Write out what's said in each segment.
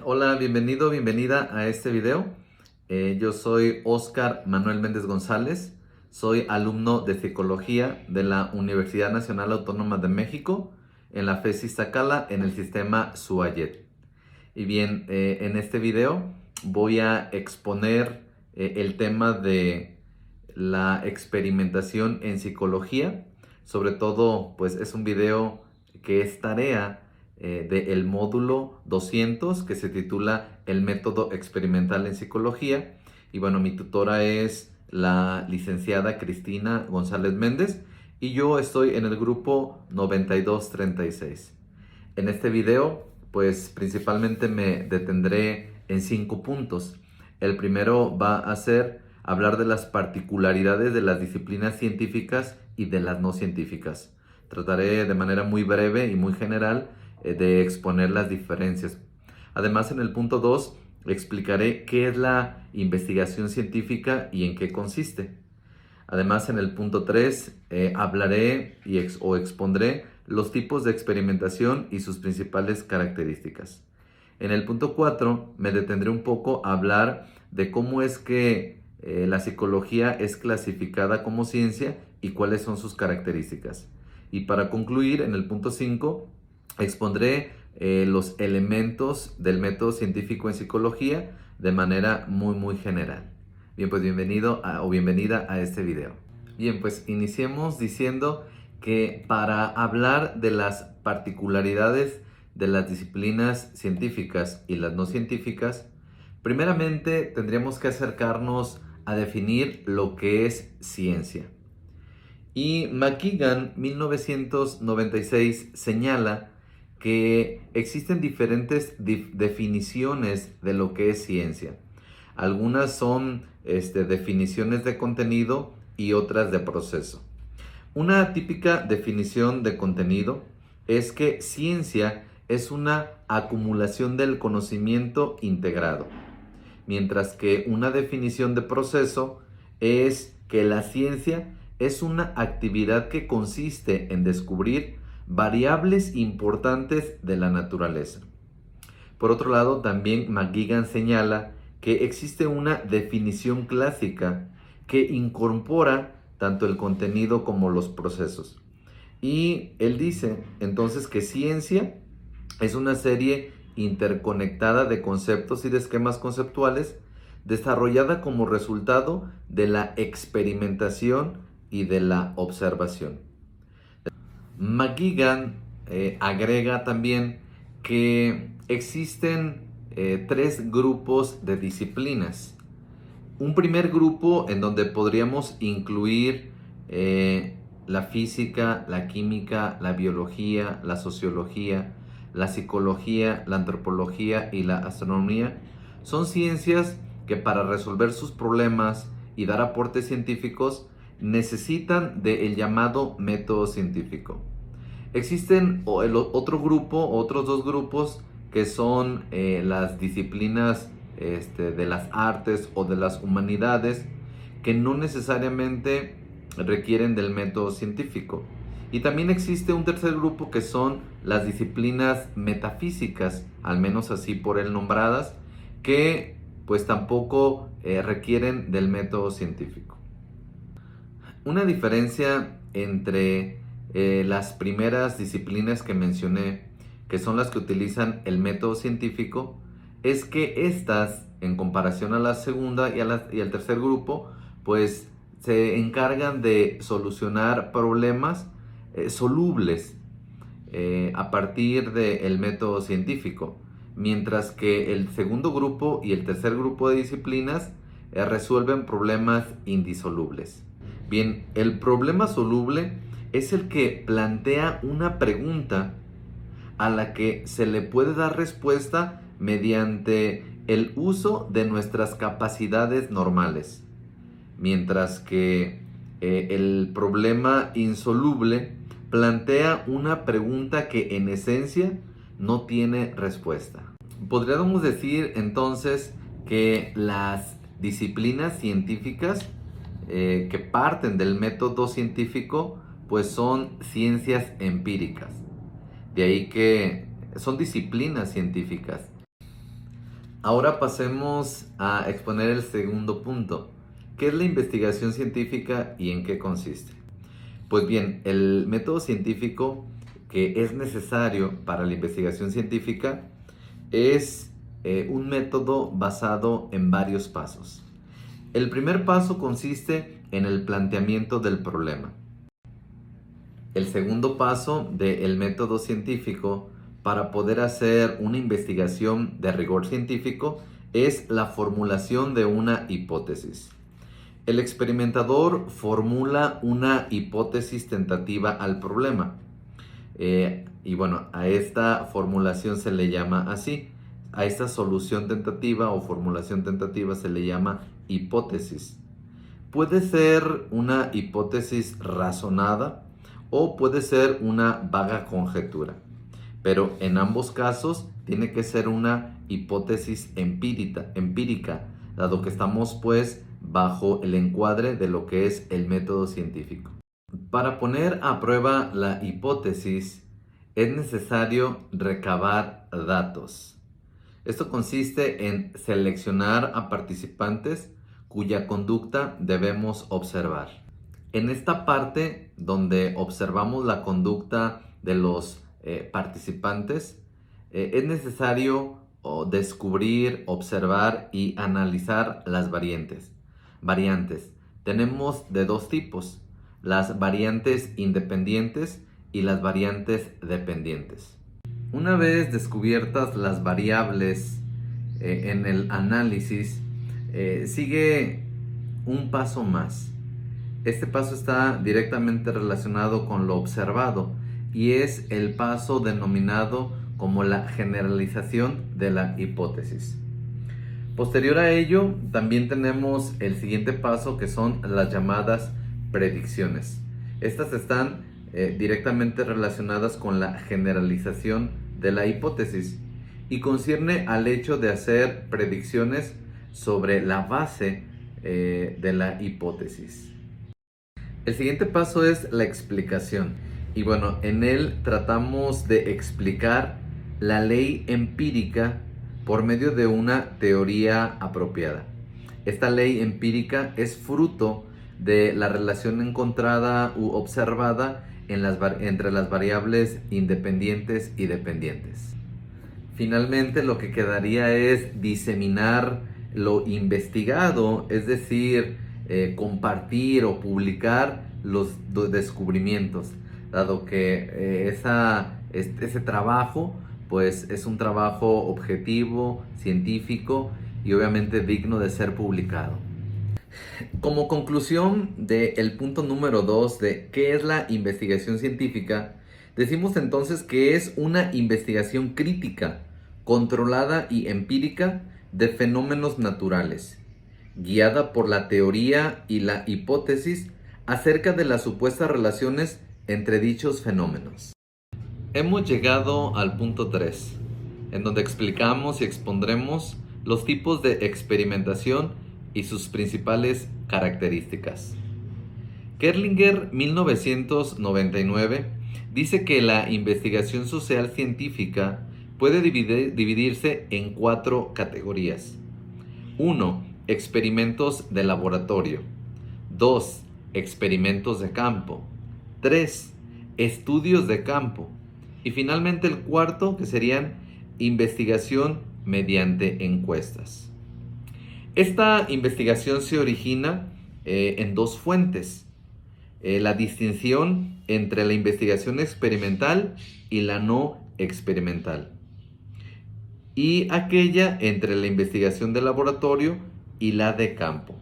Hola, bienvenido, bienvenida a este video. Yo soy Óscar Manuel Méndez González, soy alumno de Psicología de la Universidad Nacional Autónoma de México en la FES Iztacala en el sistema SUAYET. Y bien, en este video voy a exponer el tema de la experimentación en psicología. Sobre todo, pues es un video que es tarea del módulo 200 que se titula El método experimental en psicología. Y bueno, mi tutora es la licenciada Cristina González Méndez y yo estoy en el grupo 9236. En este video, pues principalmente me detendré en 5 puntos. El primero va a ser hablar de las particularidades de las disciplinas científicas y de las no científicas. Trataré de manera muy breve y muy general de exponer las diferencias. Además, en el punto 2 explicaré qué es la investigación científica y en qué consiste. Además, en el punto 3 hablaré o expondré los tipos de experimentación y sus principales características. En el punto 4 me detendré un poco a hablar de cómo es que la psicología es clasificada como ciencia y cuáles son sus características. Y para concluir, en el punto 5 expondré los elementos del método científico en psicología de manera muy general. Bien, pues bienvenido o bienvenida a este video. Bien, pues iniciemos diciendo que para hablar de las particularidades de las disciplinas científicas y las no científicas, primeramente tendríamos que acercarnos a definir lo que es ciencia. Y McGuigan, 1996, señala que existen diferentes definiciones de lo que es ciencia. Algunas son definiciones de contenido y otras de proceso. Una típica definición de contenido es que ciencia es una acumulación del conocimiento integrado, mientras que una definición de proceso es que la ciencia es una actividad que consiste en descubrir variables importantes de la naturaleza. Por otro lado, también McGuigan señala que existe una definición clásica que incorpora tanto el contenido como los procesos. Y él dice entonces que ciencia es una serie interconectada de conceptos y de esquemas conceptuales desarrollada como resultado de la experimentación y de la observación. McGuigan agrega también que existen 3 grupos de disciplinas. Un primer grupo en donde podríamos incluir la física, la química, la biología, la sociología, la psicología, la antropología y la astronomía. Son ciencias que para resolver sus problemas y dar aportes científicos necesitan del llamado método científico. Existen otros 2 grupos que son las disciplinas de las artes o de las humanidades que no necesariamente requieren del método científico. Y también existe un tercer grupo que son las disciplinas metafísicas, al menos así por él nombradas, que pues tampoco requieren del método científico. Una diferencia entre las primeras disciplinas que mencioné, que son las que utilizan el método científico, es que estas, en comparación a la segunda y al tercer grupo, pues se encargan de solucionar problemas solubles a partir del método científico, mientras que el segundo grupo y el tercer grupo de disciplinas resuelven problemas indisolubles. Bien, el problema soluble es el que plantea una pregunta a la que se le puede dar respuesta mediante el uso de nuestras capacidades normales, mientras que el problema insoluble plantea una pregunta que en esencia no tiene respuesta. Podríamos decir entonces que las disciplinas científicas que parten del método científico pues son ciencias empíricas. De ahí que son disciplinas científicas. Ahora pasemos a exponer el segundo punto. ¿Qué es la investigación científica y en qué consiste? Pues bien, el método científico que es necesario para la investigación científica es un método basado en varios pasos. El primer paso consiste en el planteamiento del problema. El segundo paso del método científico para poder hacer una investigación de rigor científico es la formulación de una hipótesis. El experimentador formula una hipótesis tentativa al problema. Y bueno, a esta formulación se le llama así. A esta solución tentativa o formulación tentativa se le llama hipótesis. Puede ser una hipótesis razonada o puede ser una vaga conjetura. Pero en ambos casos tiene que ser una hipótesis empírica, dado que estamos pues bajo el encuadre de lo que es el método científico. Para poner a prueba la hipótesis es necesario recabar datos. Esto consiste en seleccionar a participantes cuya conducta debemos observar. En esta parte donde observamos la conducta de los participantes, es necesario descubrir, observar y analizar las variantes. Tenemos de dos tipos: las variantes independientes y las variantes dependientes. Una vez descubiertas las variables en el análisis, sigue un paso más. Este paso está directamente relacionado con lo observado y es el paso denominado como la generalización de la hipótesis. Posterior a ello, también tenemos el siguiente paso, que son las llamadas predicciones. Estas están directamente relacionadas con la generalización de la hipótesis y concierne al hecho de hacer predicciones sobre la base de la hipótesis. El siguiente paso es la explicación y bueno, en él tratamos de explicar la ley empírica por medio de una teoría apropiada. Esta ley empírica es fruto de la relación encontrada u observada entre las variables independientes y dependientes. Finalmente, lo que quedaría es diseminar lo investigado, es decir, compartir o publicar los descubrimientos, dado que ese trabajo pues es un trabajo objetivo, científico y obviamente digno de ser publicado. Como conclusión del punto número 2 de qué es la investigación científica, decimos entonces que es una investigación crítica, controlada y empírica de fenómenos naturales, guiada por la teoría y la hipótesis acerca de las supuestas relaciones entre dichos fenómenos. Hemos llegado al punto 3, en donde explicamos y expondremos los tipos de experimentación y sus principales características. Kerlinger, 1999, dice que la investigación social científica puede dividirse en 4 categorías. 1. Experimentos de laboratorio. 2. Experimentos de campo. 3. Estudios de campo. Y finalmente el cuarto, que serían investigación mediante encuestas. Esta investigación se origina en 2 fuentes. La distinción entre la investigación experimental y la no experimental. Y aquella entre la investigación de laboratorio y la de campo.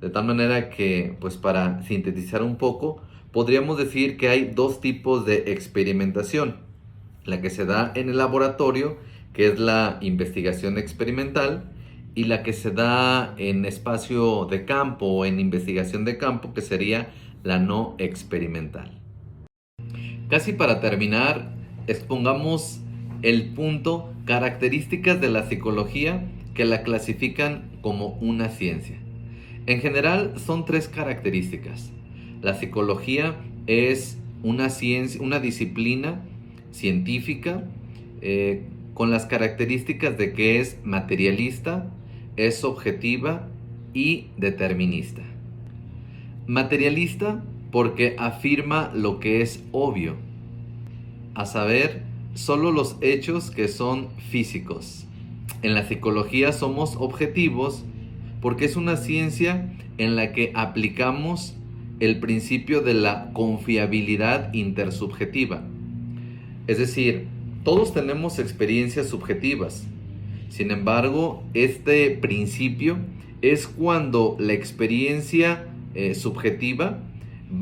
De tal manera que, pues para sintetizar un poco, podríamos decir que hay 2 tipos de experimentación. La que se da en el laboratorio, que es la investigación experimental, y la que se da en espacio de campo o en investigación de campo, que sería la no experimental. Casi para terminar, expongamos el punto características de la psicología que la clasifican como una ciencia. En general son 3 características. La psicología es una ciencia, una disciplina científica con las características de que es materialista, es objetiva y determinista. Materialista porque afirma lo que es obvio, a saber, solo los hechos que son físicos. En la psicología somos objetivos porque es una ciencia en la que aplicamos el principio de la confiabilidad intersubjetiva. Es decir, todos tenemos experiencias subjetivas. Sin embargo, este principio es cuando la experiencia subjetiva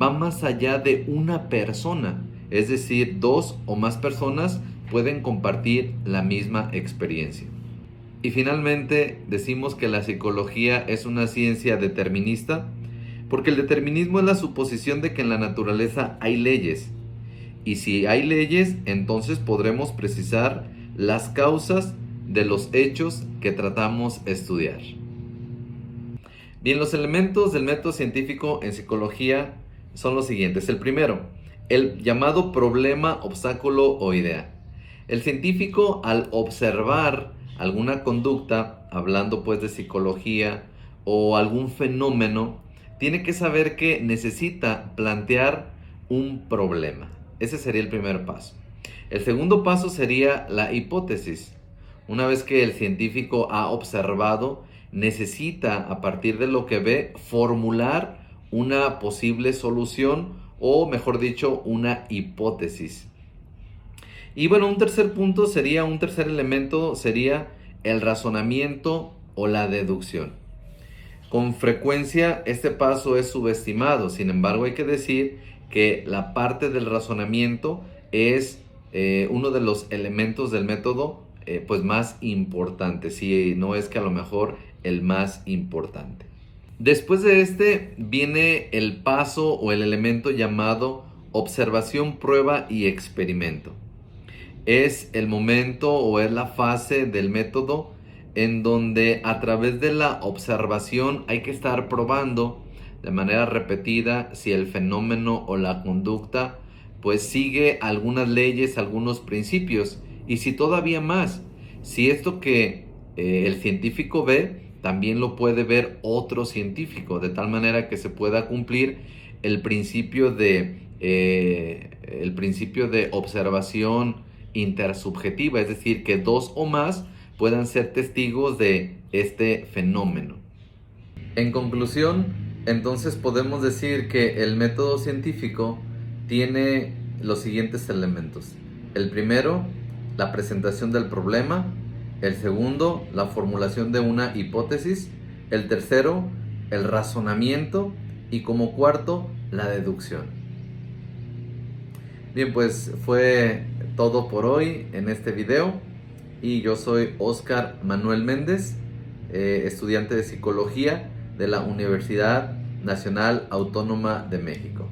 va más allá de una persona. Es decir, dos o más personas pueden compartir la misma experiencia. Y finalmente decimos que la psicología es una ciencia determinista porque el determinismo es la suposición de que en la naturaleza hay leyes. Y si hay leyes, entonces podremos precisar las causas de los hechos que tratamos de estudiar. Bien, los elementos del método científico en psicología son los siguientes. El primero, el llamado problema, obstáculo o idea. El científico, al observar alguna conducta, hablando pues de psicología, o algún fenómeno, tiene que saber que necesita plantear un problema. Ese sería el primer paso. El segundo paso sería la hipótesis. Una vez que el científico ha observado, necesita, a partir de lo que ve, formular una posible solución o, mejor dicho, una hipótesis. Y bueno, un tercer elemento sería el razonamiento o la deducción. Con frecuencia este paso es subestimado, sin embargo hay que decir que la parte del razonamiento es uno de los elementos del método pues más importante, si no es que a lo mejor el más importante. Después de este viene el paso o el elemento llamado observación, prueba y experimento. Es el momento o es la fase del método en donde a través de la observación hay que estar probando de manera repetida si el fenómeno o la conducta pues sigue algunas leyes, algunos principios, y si todavía más, si esto que el científico ve también lo puede ver otro científico, de tal manera que se pueda cumplir el principio de observación intersubjetiva, es decir, que dos o más puedan ser testigos de este fenómeno. En conclusión, entonces podemos decir que el método científico tiene los siguientes elementos. El primero, la presentación del problema. El segundo, la formulación de una hipótesis. El tercero, el razonamiento. Y como cuarto, la deducción. Bien, pues fue todo por hoy en este video. Y yo soy Óscar Manuel Méndez, estudiante de psicología de la Universidad Nacional Autónoma de México.